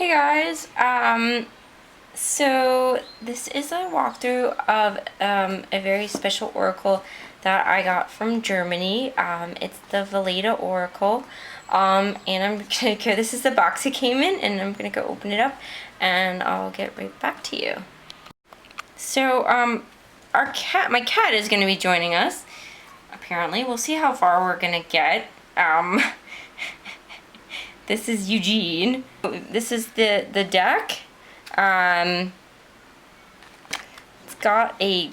Hey guys, so this is a walkthrough of a very special oracle that I got from Germany. It's the Veleda Oracle, and I'm gonna go, this is the box it came in, and I'm gonna go open it up, and I'll get right back to you. So, my cat is gonna be joining us, apparently. We'll see how far we're gonna get. This is Eugene. This is the deck. It's got a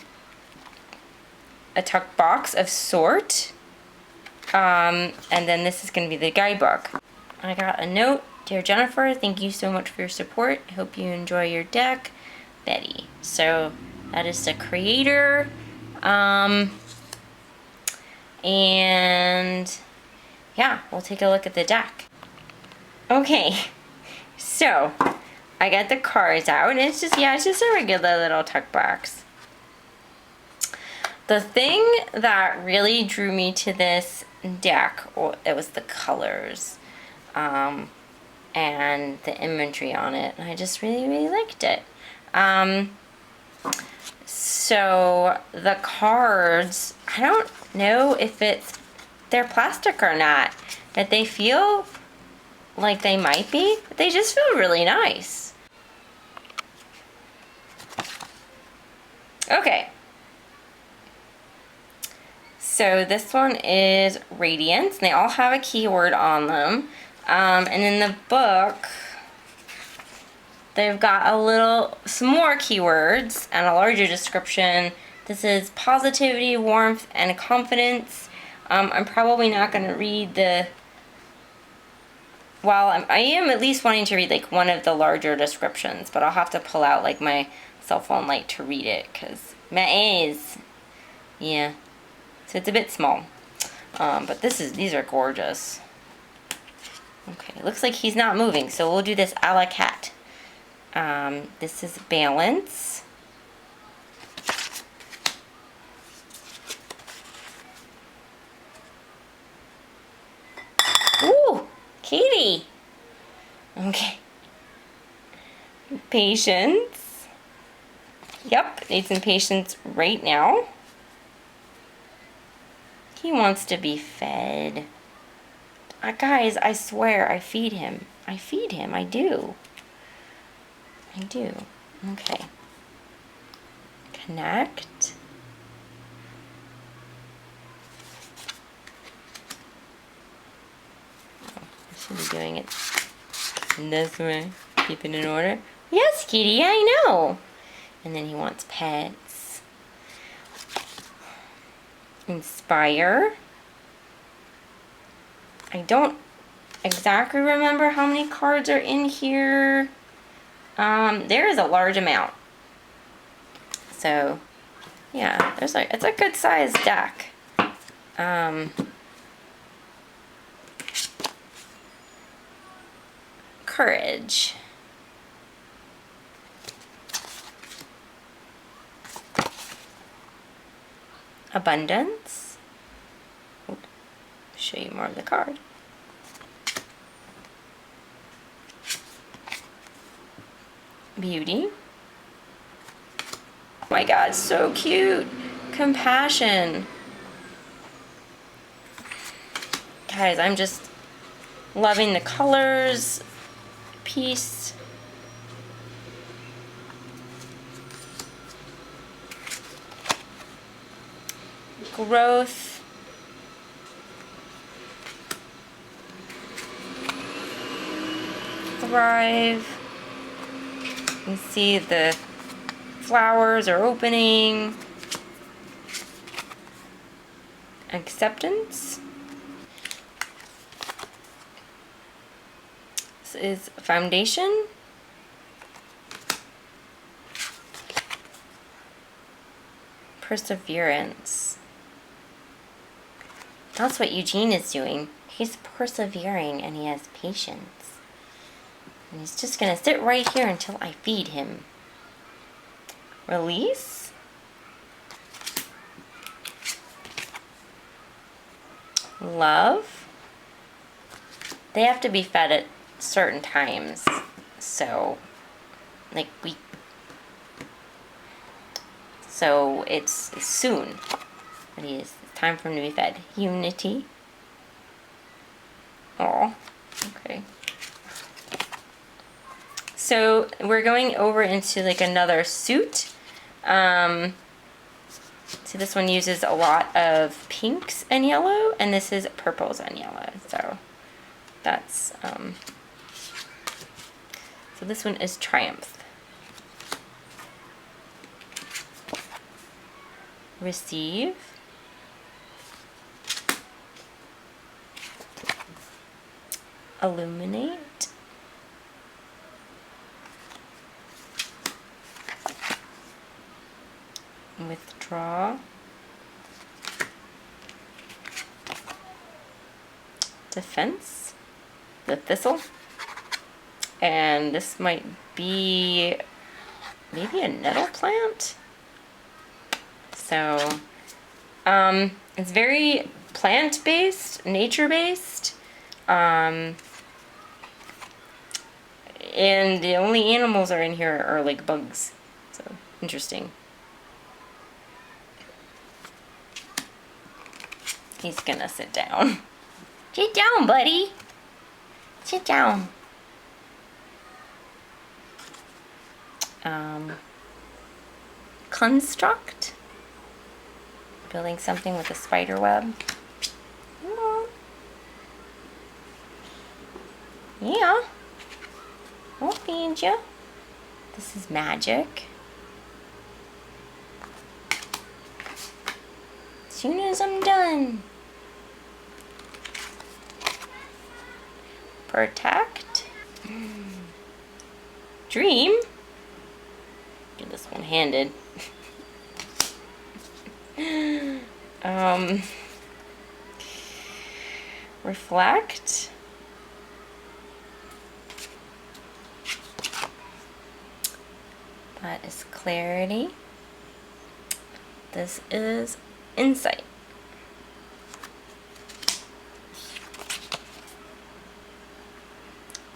tuck box of sort. And then this is going to be the guidebook. I got a note. Dear Jennifer, thank you so much for your support. I hope you enjoy your deck. Betty. So that is the creator. And yeah, we'll take a look at the deck. Okay, so I got the cards out, and it's just a regular little tuck box. The thing that really drew me to this deck, it was the colors, and the imagery on it. I just really liked it. So the cards, I don't know if they're plastic or not, but they feel like they might be, but they just feel really nice. Okay. So this one is Radiance, and they all have a keyword on them. And in the book, they've got some more keywords and a larger description. This is positivity, warmth, and confidence. I'm probably not going to read I am at least wanting to read like one of the larger descriptions, but I'll have to pull out like my cell phone light to read it, because yeah, so it's a bit small. But these are gorgeous. Okay, looks like he's not moving, so we'll do this a la cat. This is balance. Ooh, Katie. Okay. Patience. Yep, need some patience right now. He wants to be fed. Guys, I swear, I feed him. I do. Okay. Connect. Oh, I should be doing it this way. Keep it in order. Yes, kitty, I know. And then he wants pets. Inspire. I don't exactly remember how many cards are in here. There is a large amount. So, yeah, it's a good sized deck. Courage. Abundance. Show you more of the card. Beauty. Oh my god, so cute. Compassion. Guys, I'm just loving the colors. Peace. Growth. Thrive. You can see the flowers are opening. Acceptance. This is foundation. Perseverance. That's what Eugene is doing. He's persevering and he has patience. And he's just going to sit right here until I feed him. Release. Love. They have to be fed at certain times. So, like so it's soon. But it's time for him to be fed. Unity. Oh, okay. So we're going over into like another suit. So this one uses a lot of pinks and yellow, and this is purples and yellow. So that's so this one is Triumph. Receive. Illuminate. Withdraw. Defense. The thistle. And this might be maybe a nettle plant. So it's very plant-based, nature-based. And the only animals are in here are like bugs. So interesting. He's gonna sit down. Sit down, buddy. Sit down. Construct. Building something with a spider web. Come on. Yeah. I'll feed you. This is magic. As soon as I'm done. Protect. Dream. Do this one-handed. Reflect. That is clarity. This is insight.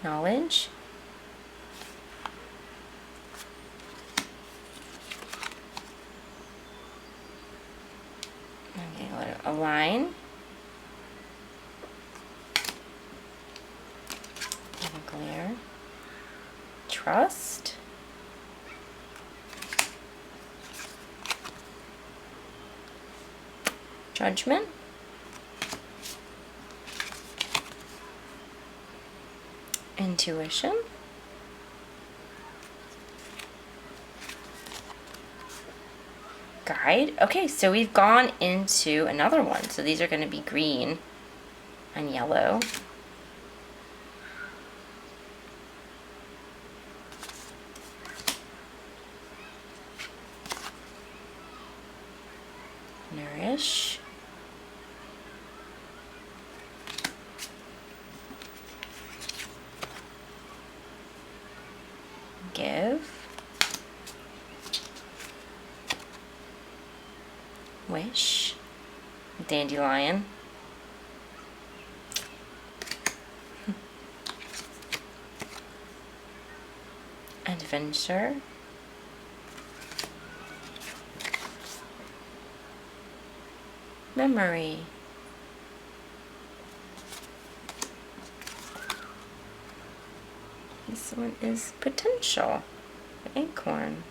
Knowledge. Okay, let it align. Glare. Trust. Judgment. Intuition. Guide. Okay, so we've gone into another one. So these are going to be green and yellow. Nourish. Give. Wish. Dandelion. Adventure. Memory. This one is potential. Acorn.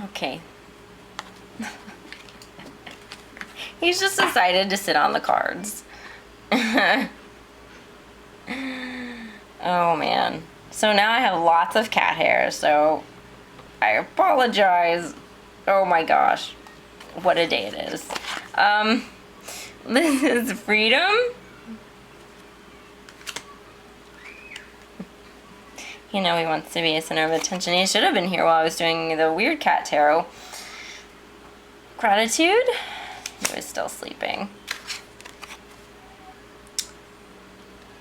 Okay. He's just decided to sit on the cards. Oh man. So now I have lots of cat hair, so I apologize. Oh my gosh. What a day it is. This is freedom. You know he wants to be a center of attention. He should have been here while I was doing the weird cat tarot. Gratitude. He was still sleeping.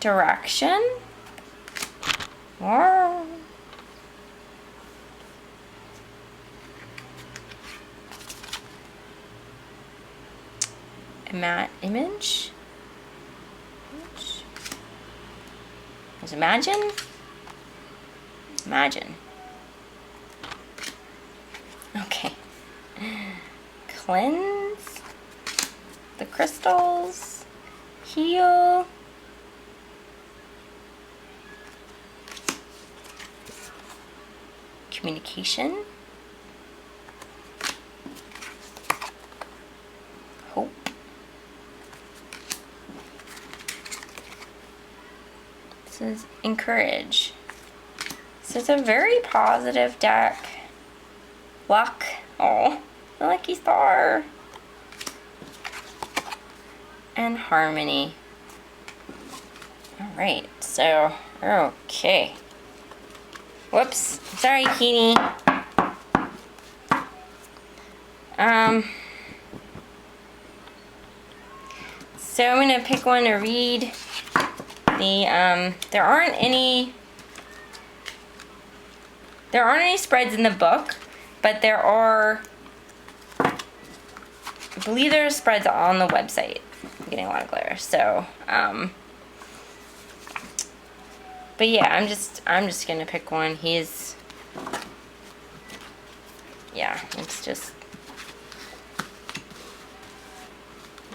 Direction. Wow. Image. Just imagine. Imagine. Okay. Cleanse the crystals. Heal. Communication. Hope. This is encourage. So it's a very positive deck. Luck. Oh, the lucky star. And harmony. Alright, so, okay. Whoops. Sorry, Keeney. So I'm gonna pick one to read. There aren't any spreads in the book, but there are, I believe there are spreads on the website. I'm getting a lot of glare, so, but yeah, I'm just gonna pick one. He's, yeah, it's just,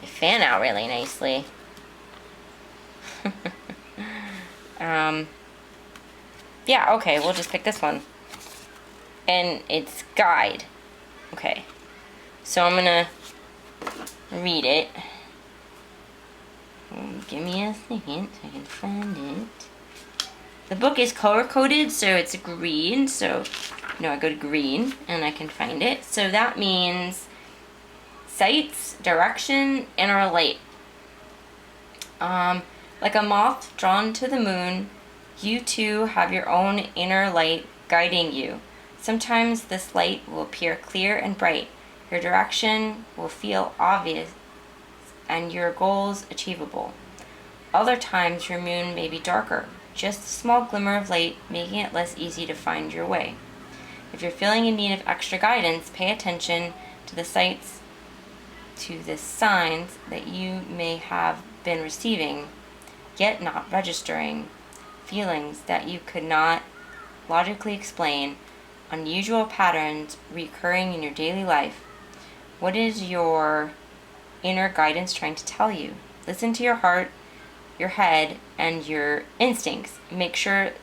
they fan out really nicely. Yeah, okay, we'll just pick this one. And it's guide. Okay. So I'm gonna read it. Give me a second so I can find it. The book is color-coded, so it's green. So, I go to green and I can find it. So that means sights, direction, inner light. Like a moth drawn to the moon, you too have your own inner light guiding you. Sometimes this light will appear clear and bright. Your direction will feel obvious and your goals achievable. Other times your moon may be darker, just a small glimmer of light, making it less easy to find your way. If you're feeling in need of extra guidance, pay attention to the signs that you may have been receiving, yet not registering, feelings that you could not logically explain, unusual patterns recurring in your daily life. What is your inner guidance trying to tell you? Listen to your heart, your head, and your instincts. Make sure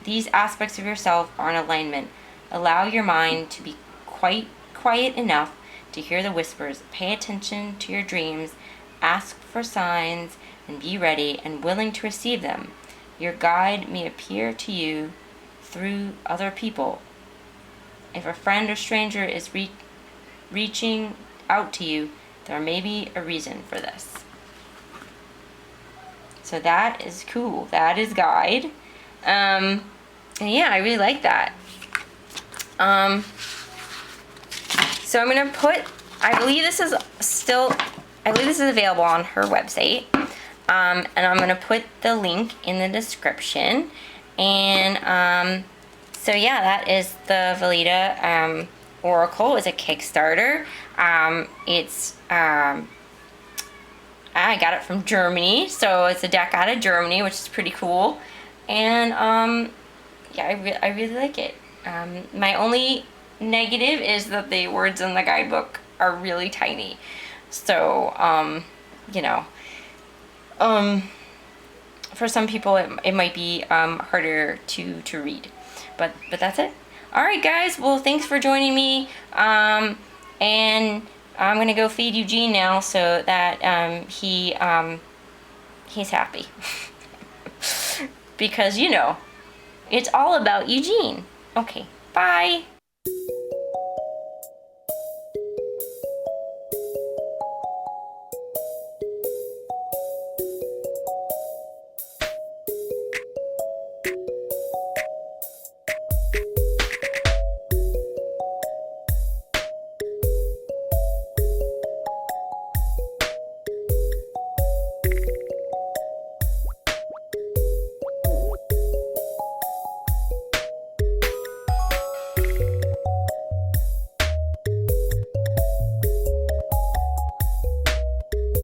these aspects of yourself are in alignment. Allow your mind to be quite quiet enough to hear the whispers. Pay attention to your dreams. Ask for signs and be ready and willing to receive them. Your guide may appear to you through other people. If a friend or stranger is reaching out to you, there may be a reason for this. So that is cool. That is guide. And yeah, I really like that. So I'm gonna put, I believe this is available on her website. And I'm gonna put the link in the description. And so yeah, that is the Veleda Oracle. It's a Kickstarter. I got it from Germany, so it's a deck out of Germany, which is pretty cool. And yeah, I really like it. My only negative is that the words in the guidebook are really tiny. So for some people it might be harder to read, but that's it. All right, guys. Well, thanks for joining me. And I'm gonna go feed Eugene now so that he's happy because it's all about Eugene. Okay, bye.